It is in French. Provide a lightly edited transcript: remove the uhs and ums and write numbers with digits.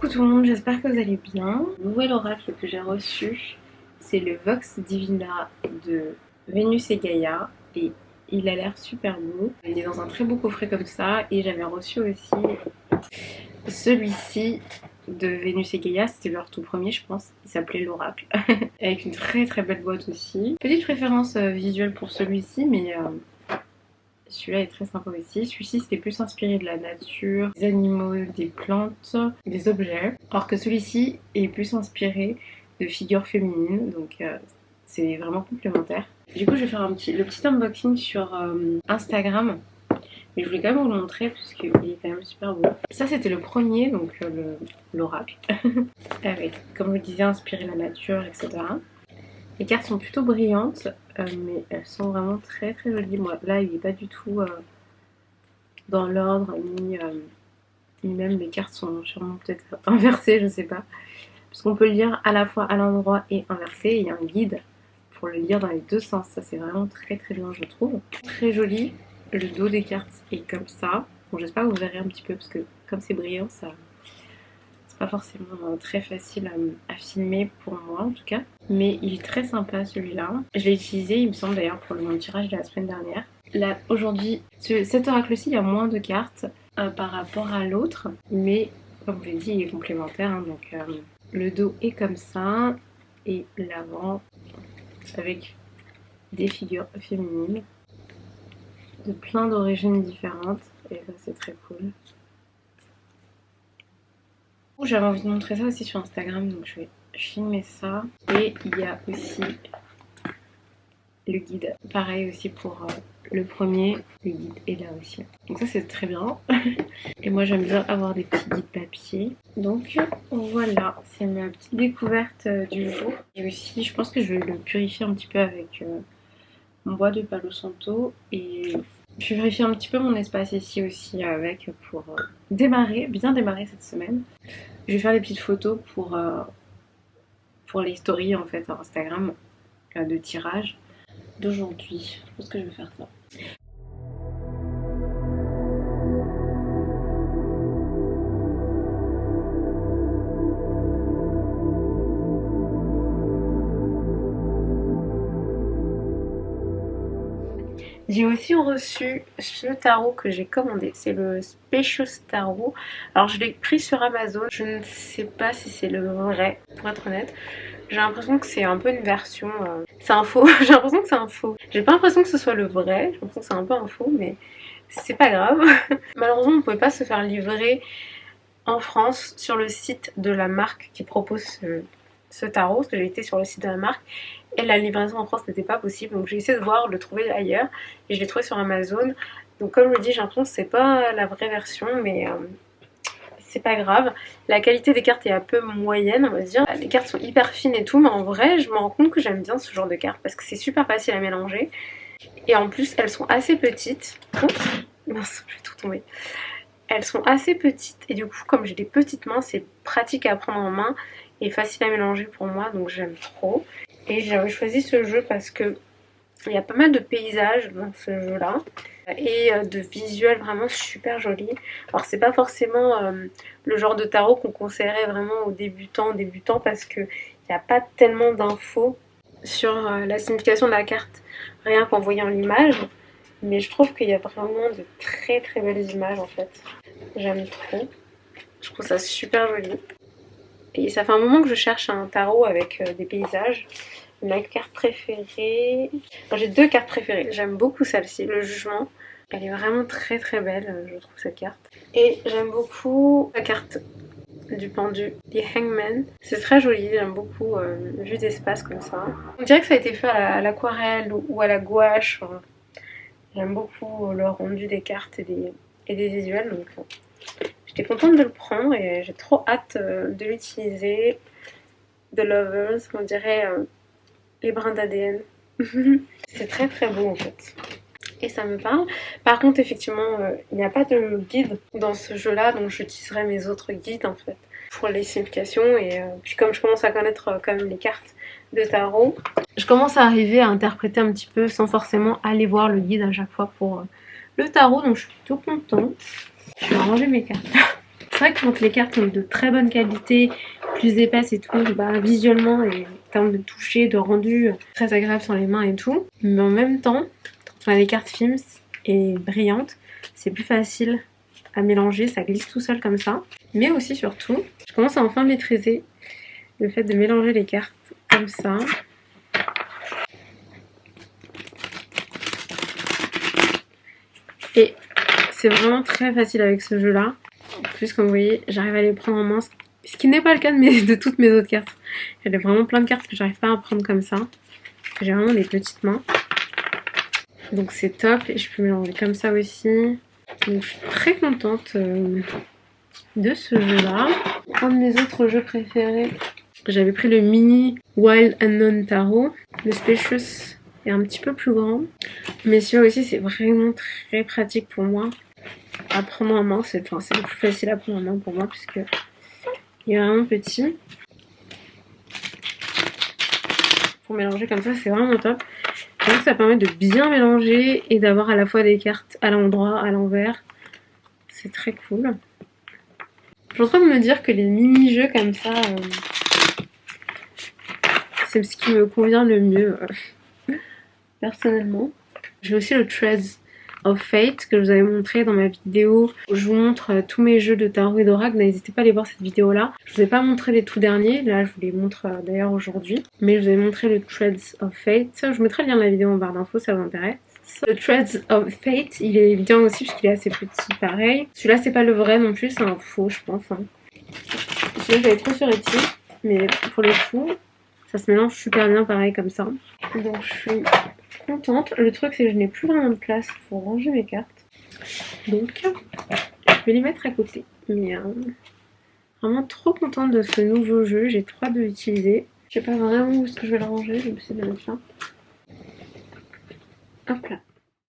Coucou tout le monde, j'espère que vous allez bien. Le nouvel oracle que j'ai reçu, c'est le Vox Divina de Vénus et Gaïa et il a l'air super beau. Il est dans un très beau coffret comme ça et j'avais reçu aussi celui-ci de Vénus et Gaïa, c'était leur tout premier je pense, il s'appelait l'oracle, avec une très très belle boîte aussi. Petite préférence visuelle pour celui-ci mais celui-là est très sympa aussi. Celui-ci c'était plus inspiré de la nature, des animaux, des plantes, des objets. Alors que celui-ci est plus inspiré de figures féminines. Donc c'est vraiment complémentaire. Du coup je vais faire le petit unboxing sur Instagram. Mais je voulais quand même vous le montrer parce qu'il est quand même super beau. Ça c'était le premier, donc l'oracle. Avec, comme je le disais, inspiré de la nature, etc. Les cartes sont plutôt brillantes, mais elles sont vraiment très très jolies. Moi, là, il n'est pas du tout dans l'ordre, ni même les cartes sont sûrement peut-être inversées, je sais pas. Parce qu'on peut le lire à la fois à l'endroit et inversé. Et il y a un guide pour le lire dans les deux sens. Ça, c'est vraiment très très bien, je trouve. Très joli. Le dos des cartes est comme ça. Bon, j'espère que vous verrez un petit peu parce que comme c'est brillant, ça... pas forcément très facile à filmer pour moi en tout cas, mais il est très sympa celui-là. Je l'ai utilisé, il me semble d'ailleurs, pour mon tirage de la semaine dernière. Là aujourd'hui, cet oracle-ci, il y a moins de cartes par rapport à l'autre, mais comme je l'ai dit, il est complémentaire, hein, donc le dos est comme ça et l'avant avec des figures féminines de plein d'origines différentes et ça c'est très cool. J'avais envie de montrer ça aussi sur Instagram, donc je vais filmer ça. Et il y a aussi le guide. Pareil aussi pour le premier, le guide est là aussi. Donc ça c'est très bien. Et moi j'aime bien avoir des petits guides papier. Donc voilà, c'est ma petite découverte du jour. Et aussi je pense que je vais le purifier un petit peu avec mon bois de Palo Santo. Et purifier un petit peu mon espace ici aussi avec pour bien démarrer cette semaine. Je vais faire des petites photos pour les stories en fait Instagram de tirage d'aujourd'hui. Je pense que je vais faire ça. J'ai aussi reçu ce tarot que j'ai commandé, c'est le Spacious Tarot. Alors je l'ai pris sur Amazon, je ne sais pas si c'est le vrai, pour être honnête. J'ai l'impression que c'est un peu une version... c'est un faux, j'ai l'impression que c'est un faux. J'ai pas l'impression que ce soit le vrai, j'ai l'impression que c'est un peu un faux, mais c'est pas grave. Malheureusement on ne pouvait pas se faire livrer en France sur le site de la marque qui propose ce tarot, parce que j'ai été sur le site de la marque et la livraison en France n'était pas possible, donc j'ai essayé de voir, de le trouver ailleurs et je l'ai trouvé sur Amazon. Donc comme je le dis, j'ai l'impression que c'est pas la vraie version, mais c'est pas grave. La qualité des cartes est un peu moyenne, on va dire. Les cartes sont hyper fines et tout, mais en vrai je me rends compte que j'aime bien ce genre de cartes parce que c'est super facile à mélanger et en plus elles sont assez petites. Oups, mince, je vais tout tomber. Elles sont assez petites et du coup comme j'ai des petites mains, c'est pratique à prendre en main et facile à mélanger pour moi, donc j'aime trop. Et j'avais choisi ce jeu parce que il y a pas mal de paysages dans ce jeu là et de visuels vraiment super jolis. Alors c'est pas forcément le genre de tarot qu'on conseillerait vraiment aux débutants parce que il n'y a pas tellement d'infos sur la signification de la carte rien qu'en voyant l'image, mais je trouve qu'il y a vraiment de très très belles images en fait. J'aime trop, je trouve ça super joli. Et ça fait un moment que je cherche un tarot avec des paysages. Ma carte préférée... Enfin, j'ai deux cartes préférées. J'aime beaucoup celle-ci, le jugement. Elle est vraiment très très belle, je trouve, cette carte. Et j'aime beaucoup la carte du pendu, The Hangman. C'est très joli, j'aime beaucoup vue d'espace comme ça. On dirait que ça a été fait à l'aquarelle ou à la gouache. Enfin, j'aime beaucoup le rendu des cartes et des visuels. Donc, j'étais contente de le prendre et j'ai trop hâte de l'utiliser. The Lovers, on dirait les brins d'ADN. C'est très très beau en fait. Et ça me parle. Par contre, effectivement, il n'y a pas de guide dans ce jeu-là, donc j'utiliserai mes autres guides en fait pour les significations. Et puis comme je commence à connaître quand même les cartes de tarot, je commence à arriver à interpréter un petit peu sans forcément aller voir le guide à chaque fois pour le tarot, donc je suis plutôt contente. Je vais ranger mes cartes. C'est vrai que quand les cartes sont de très bonne qualité, plus épaisses et tout, bah, visuellement et en termes de toucher, de rendu, très agréable sur les mains et tout. Mais en même temps, quand on a les cartes films et brillantes, c'est plus facile à mélanger, ça glisse tout seul comme ça. Mais aussi surtout, je commence à enfin maîtriser le fait de mélanger les cartes comme ça. Et c'est vraiment très facile avec ce jeu-là. En plus, comme vous voyez, j'arrive à les prendre en main, ce qui n'est pas le cas de toutes mes autres cartes. Il y a vraiment plein de cartes que j'arrive pas à prendre comme ça. J'ai vraiment des petites mains. Donc c'est top et je peux mélanger comme ça aussi. Donc je suis très contente de ce jeu-là. Un de mes autres jeux préférés, j'avais pris le mini Wild Unknown Tarot. Le Spacious est un petit peu plus grand. Mais celui-là aussi c'est vraiment très pratique pour moi à prendre en main. C'est le plus facile à prendre en main pour moi puisque il est vraiment petit. Pour mélanger comme ça c'est vraiment top. Donc ça permet de bien mélanger et d'avoir à la fois des cartes à l'endroit, à l'envers. C'est très cool. Je suis en train de me dire que les mini-jeux comme ça, c'est ce qui me convient le mieux, personnellement. J'ai aussi le Threads of Fate que je vous avais montré dans ma vidéo où je vous montre tous mes jeux de tarot et d'oracle. N'hésitez pas à aller voir cette vidéo là. Je vous ai pas montré les tout derniers, là je vous les montre d'ailleurs aujourd'hui. Mais je vous ai montré le Threads of Fate. Je vous mettrai le lien de la vidéo en barre d'infos, ça vous intéresse. Le Threads of Fate, il est bien aussi parce qu'il est assez petit pareil. Celui-là c'est pas le vrai non plus, c'est un faux je pense. Celui-là j'avais trop sur Etsy, mais pour le coup ça se mélange super bien pareil comme ça. Donc je suis contente. Le truc c'est que je n'ai plus vraiment de place pour ranger mes cartes. Donc je vais les mettre à côté. Mais vraiment trop contente de ce nouveau jeu. J'ai trop hâte de l'utiliser. Je sais pas vraiment où est-ce que je vais le ranger. Je vais essayer de le mettre là. Hop là.